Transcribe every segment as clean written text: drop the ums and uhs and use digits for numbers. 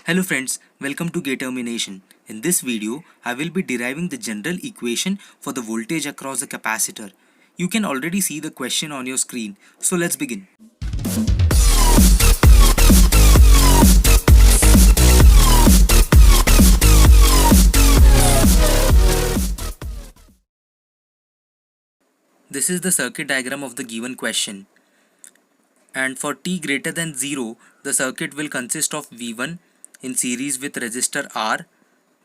Hello friends, welcome to Determination. In this video, I will be deriving the general equation for the voltage across the capacitor. You can already see the question on your screen, so let's begin. This is the circuit diagram of the given question. And for t greater than 0, the circuit will consist of V1 in series with resistor R.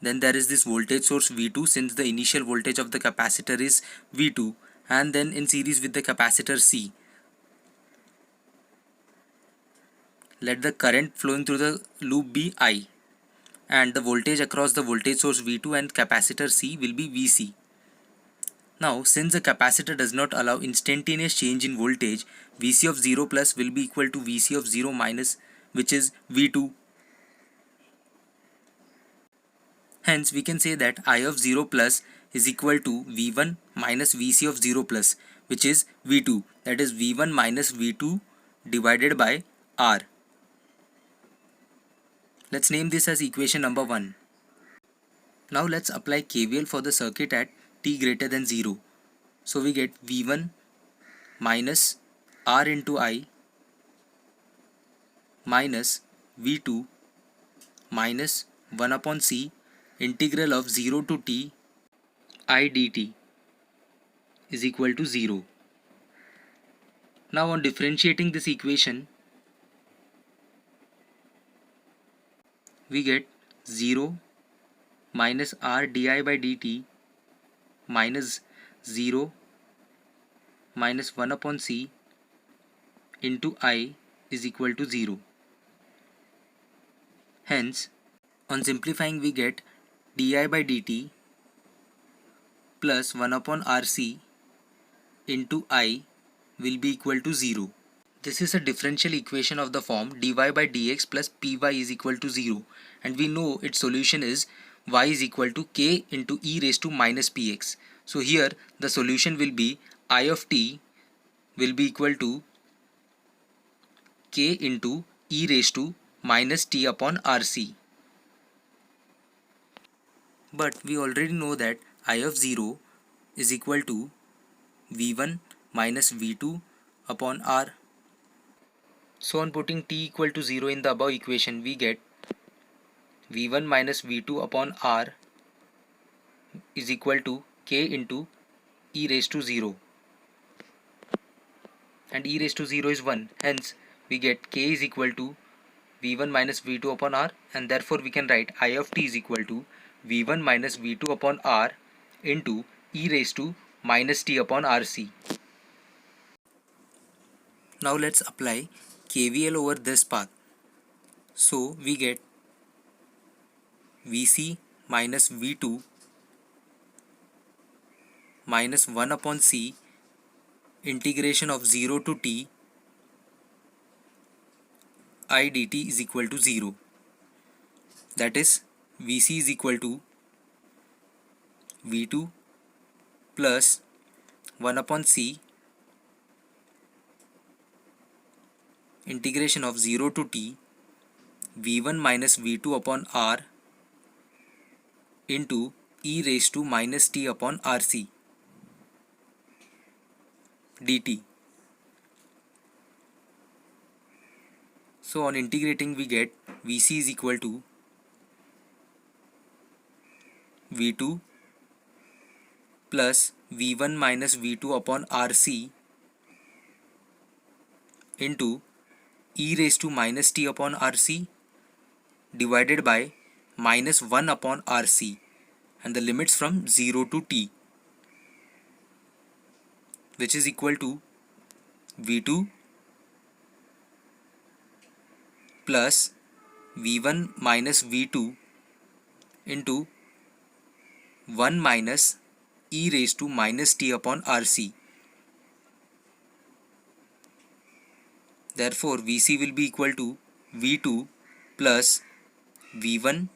Then there is this voltage source V2 since the initial voltage of the capacitor is V2, and then in series with the capacitor C. Let the current flowing through the loop be I, and the voltage across the voltage source V2 and capacitor C will be Vc. Now, since the capacitor does not allow instantaneous change in voltage, Vc of 0 plus will be equal to Vc of 0 minus, which is V2. Hence, we can say that I of 0 plus is equal to V1 minus Vc of 0 plus, which is V2. That is V1 minus V2 divided by R. Let's name this as equation number 1. Now let's apply KVL for the circuit at t greater than 0. So we get V1 minus R into I minus V2 minus 1 upon C integral of 0 to t I dt is equal to 0. Now on differentiating this equation, we get 0 minus R di by dt minus 0 minus 1 upon C into I is equal to 0. Hence, on simplifying we get di by dt plus 1 upon RC into I will be equal to 0. This is a differential equation of the form dy by dx plus py is equal to 0, and we know its solution is y is equal to k into e raised to minus px. So here the solution will be I of t will be equal to k into e raised to minus t upon rc. But we already know that I of 0 is equal to v1 minus v2 upon r. So on putting t equal to 0 in the above equation, we get v1 minus v2 upon r is equal to k into e raised to 0, and e raised to 0 is 1. Hence we get k is equal to v1 minus v2 upon r, and therefore we can write I of t is equal to v1 minus v2 upon r into e raised to minus t upon rc. Now let's apply KVL over this path. So we get Vc minus V2 minus 1 upon C integration of 0 to t I dt is equal to 0. That is Vc is equal to V2 plus 1 upon C integration of 0 to t V1 minus V2 upon R into e raised to minus t upon RC dt. So on integrating we get Vc is equal to V2 plus V1 minus V2 upon RC into e raised to minus t upon RC divided by minus 1 upon RC, and the limits from 0 to t, which is equal to V2 plus V1 minus V2 into 1 minus e raised to minus t upon RC. Therefore, Vc will be equal to V2 plus V1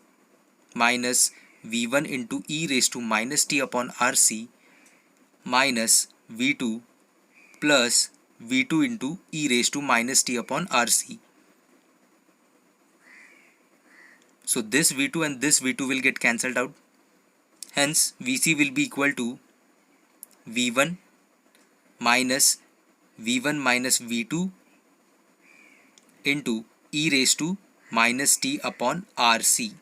minus V1 into e raised to minus t upon RC minus V2 plus V2 into e raised to minus t upon RC. So this V2 and this V2 will get cancelled out. Hence Vc will be equal to V1 minus V2 into e raised to minus t upon Rc.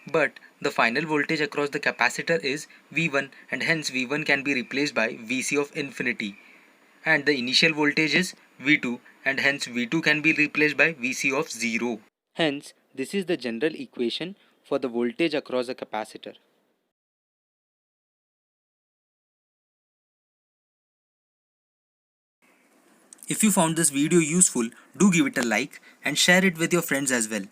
But the final voltage across the capacitor is V1 and hence V1 can be replaced by Vc of infinity. And the initial voltage is V2 and hence V2 can be replaced by Vc of 0. Hence, this is the general equation for the voltage across a capacitor. If you found this video useful, do give it a like and share it with your friends as well.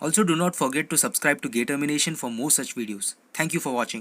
Also, do not forget to subscribe to Gate Termination for more such videos. Thank you for watching.